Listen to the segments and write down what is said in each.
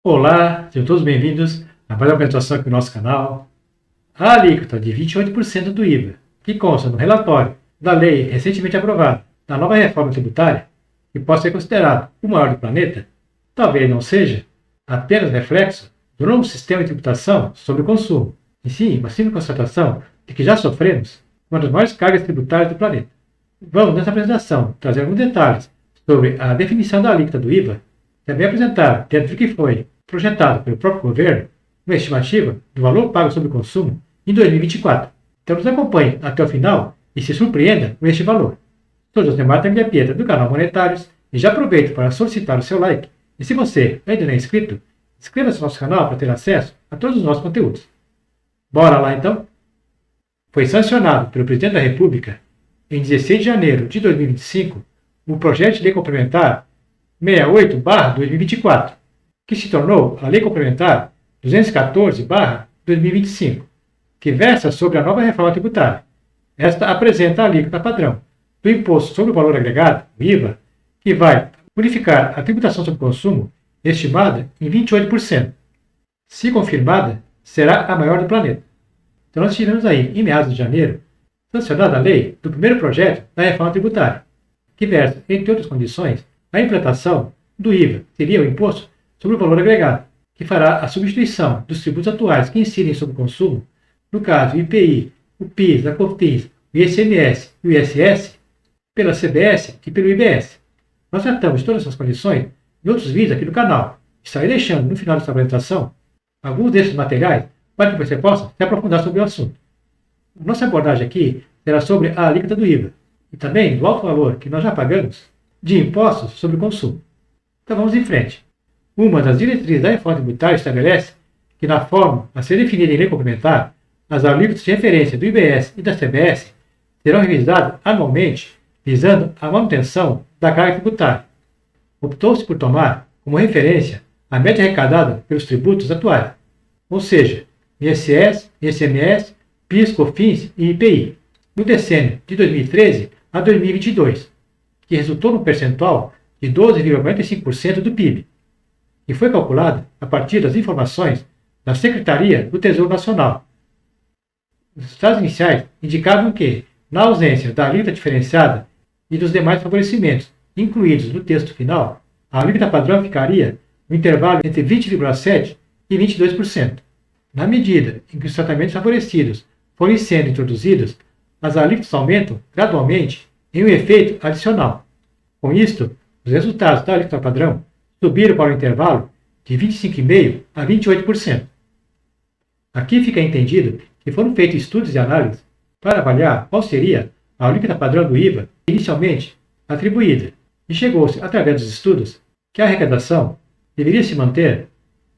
Olá, sejam todos bem-vindos a mais uma apresentação aqui no nosso canal. A alíquota de 28% do IVA, que consta no relatório da lei recentemente aprovada da nova reforma tributária, que pode ser considerado o maior do planeta, talvez não seja apenas reflexo do novo sistema de tributação sobre o consumo, e sim uma simples constatação de que já sofremos uma das maiores cargas tributárias do planeta. Vamos, nessa apresentação, trazer alguns detalhes sobre a definição da alíquota do IVA, também apresentar, dentro do que foi projetado pelo próprio governo, uma estimativa do valor pago sobre o consumo em 2024. Então nos acompanhe até o final e se surpreenda com este valor. Todos os demais da Guilherme Pietra do canal Monetários e já aproveito para solicitar o seu like. E se você ainda não é inscrito, inscreva-se no nosso canal para ter acesso a todos os nossos conteúdos. Bora lá então? Foi sancionado pelo Presidente da República em 16 de janeiro de 2025 o projeto de lei complementar 68/2024, que se tornou a Lei Complementar 214/2025, que versa sobre a nova reforma tributária. Esta apresenta a alíquota padrão do Imposto sobre o Valor Agregado, o IVA, que vai unificar a tributação sobre o consumo, estimada em 28%. Se confirmada, será a maior do planeta. Então nós tivemos aí, em meados de janeiro, sancionada a lei do primeiro projeto da reforma tributária, que versa, entre outras condições, a implantação do IVA, seria o Imposto sobre o Valor Agregado, que fará a substituição dos tributos atuais que incidem sobre o consumo, no caso o IPI, o PIS, a COFINS, o ICMS e o ISS, pela CBS e pelo IBS. Nós tratamos todas essas condições em outros vídeos aqui no canal. Estarei deixando no final dessa apresentação alguns desses materiais para que você possa se aprofundar sobre o assunto. Nossa abordagem aqui será sobre a alíquota do IVA e também do alto valor que nós já pagamos de impostos sobre o consumo. Então vamos em frente. Uma das diretrizes da reforma tributária estabelece que, na forma a ser definida em lei complementar, as alíquotas de referência do IBS e da CBS serão revisadas anualmente, visando a manutenção da carga tributária. Optou-se por tomar como referência a média arrecadada pelos tributos atuais, ou seja, ISS, ICMS, PIS, COFINS e IPI, no decênio de 2013 a 2022, que resultou no percentual de 12,45% do PIB, e foi calculada a partir das informações da Secretaria do Tesouro Nacional. Os resultados iniciais indicavam que, na ausência da alíquota diferenciada e dos demais favorecimentos incluídos no texto final, a alíquota padrão ficaria no intervalo entre 20,7% e 22%. Na medida em que os tratamentos favorecidos forem sendo introduzidos, as alíquotas aumentam gradualmente em um efeito adicional. Com isto, os resultados da alíquota padrão subiram para o intervalo de 25,5% a 28%. Aqui fica entendido que foram feitos estudos e análises para avaliar qual seria a alíquota padrão do IVA inicialmente atribuída, e chegou-se, através dos estudos, que a arrecadação deveria se manter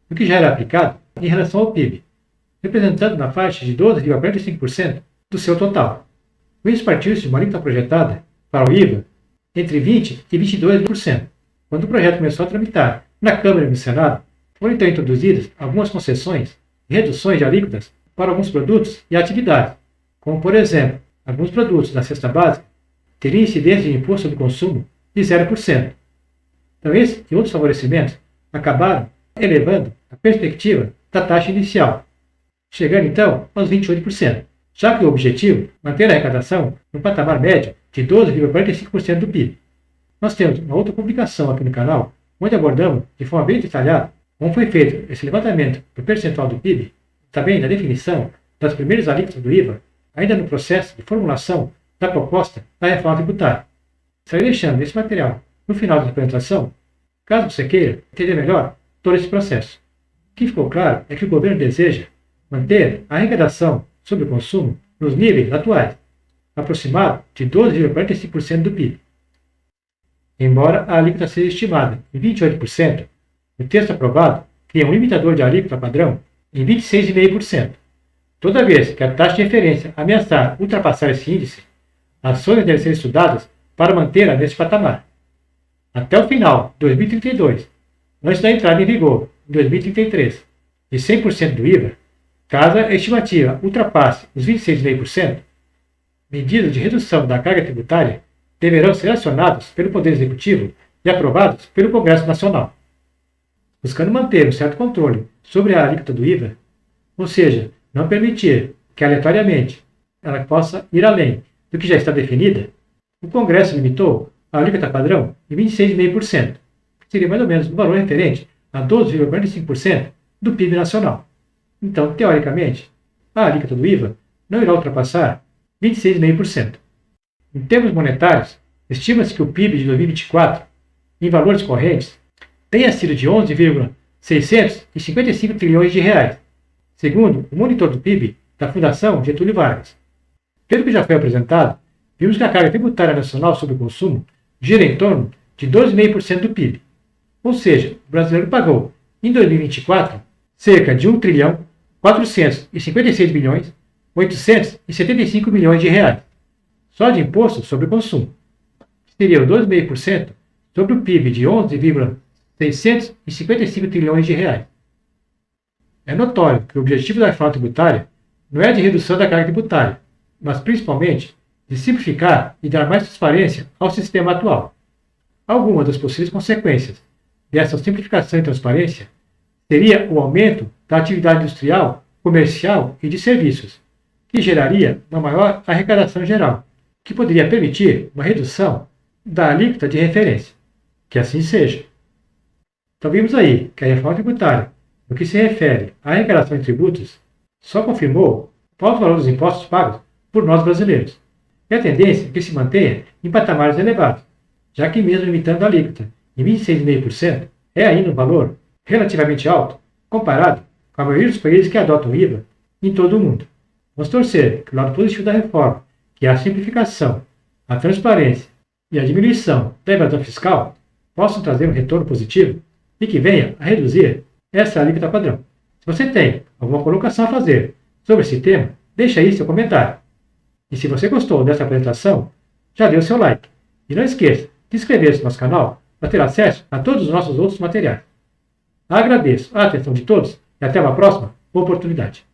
no que já era aplicado em relação ao PIB, representando na faixa de 12,45% do seu total. Com isso partiu-se de uma alíquota projetada para o IVA entre 20% e 22%. Quando o projeto começou a tramitar na Câmara e no Senado, foram então introduzidas algumas concessões e reduções de alíquotas para alguns produtos e atividades, como, por exemplo, alguns produtos da cesta básica teriam incidência de imposto sobre consumo de 0%. Então, esses e outros favorecimentos acabaram elevando a perspectiva da taxa inicial, chegando então aos 28%, já que o objetivo é manter a arrecadação no patamar médio de 12,45% do PIB. Nós temos uma outra publicação aqui no canal, onde abordamos de forma bem detalhada como foi feito esse levantamento do percentual do PIB, também na definição das primeiras alíquotas do IVA, ainda no processo de formulação da proposta da reforma tributária. Estarei deixando esse material no final da apresentação, caso você queira entender melhor todo esse processo. O que ficou claro é que o governo deseja manter a arrecadação sobre o consumo nos níveis atuais, aproximado de 12,45% do PIB. Embora a alíquota seja estimada em 28%, o texto aprovado cria um limitador de alíquota padrão em 26,5%. Toda vez que a taxa de referência ameaçar ultrapassar esse índice, ações devem ser estudadas para mantê-la nesse patamar. Até o final de 2032, antes da entrada em vigor em 2033, de 100% do IVA, caso a estimativa ultrapasse os 26,5%, medidas de redução da carga tributária deverão ser acionadas pelo Poder Executivo e aprovados pelo Congresso Nacional. buscando manter um certo controle sobre a alíquota do IVA, ou seja, não permitir que aleatoriamente ela possa ir além do que já está definida, o Congresso limitou a alíquota padrão em 26,5%, que seria mais ou menos um valor referente a 12,45% do PIB nacional. Então, teoricamente, a alíquota do IVA não irá ultrapassar 26,5%. Em termos monetários, estima-se que o PIB de 2024, em valores correntes, tenha sido de 11,655 trilhões de reais, segundo o monitor do PIB da Fundação Getúlio Vargas. Pelo que já foi apresentado, vimos que a carga tributária nacional sobre o consumo gira em torno de 12,5% do PIB. Ou seja, o brasileiro pagou, em 2024, cerca de 1 trilhão 456 bilhões 875 milhões de reais, só de imposto sobre o consumo, que seria 12,5% sobre o PIB de 11,655 trilhões de reais. É notório que o objetivo da reforma tributária não é a de redução da carga tributária, mas principalmente de simplificar e dar mais transparência ao sistema atual. Algumas das possíveis consequências dessa simplificação e transparência seria o aumento da atividade industrial, comercial e de serviços, que geraria uma maior arrecadação geral, que poderia permitir uma redução da alíquota de referência. Que assim seja. Então vimos aí que a reforma tributária, no que se refere à arrecadação de tributos, só confirmou o alto valor dos impostos pagos por nós brasileiros. E a tendência é que se mantenha em patamares elevados, já que mesmo limitando a alíquota em 26,5%, é ainda um valor relativamente alto comparado com a maioria dos países que adotam o IVA em todo o mundo. Vamos torcer que o lado positivo da reforma, que é a simplificação, a transparência e a diminuição da evasão fiscal, possam trazer um retorno positivo e que venha a reduzir essa alíquota padrão. Se você tem alguma colocação a fazer sobre esse tema, deixa aí seu comentário. E se você gostou dessa apresentação, já dê o seu like. E não esqueça de inscrever-se no nosso canal para ter acesso a todos os nossos outros materiais. Agradeço a atenção de todos e até uma próxima oportunidade.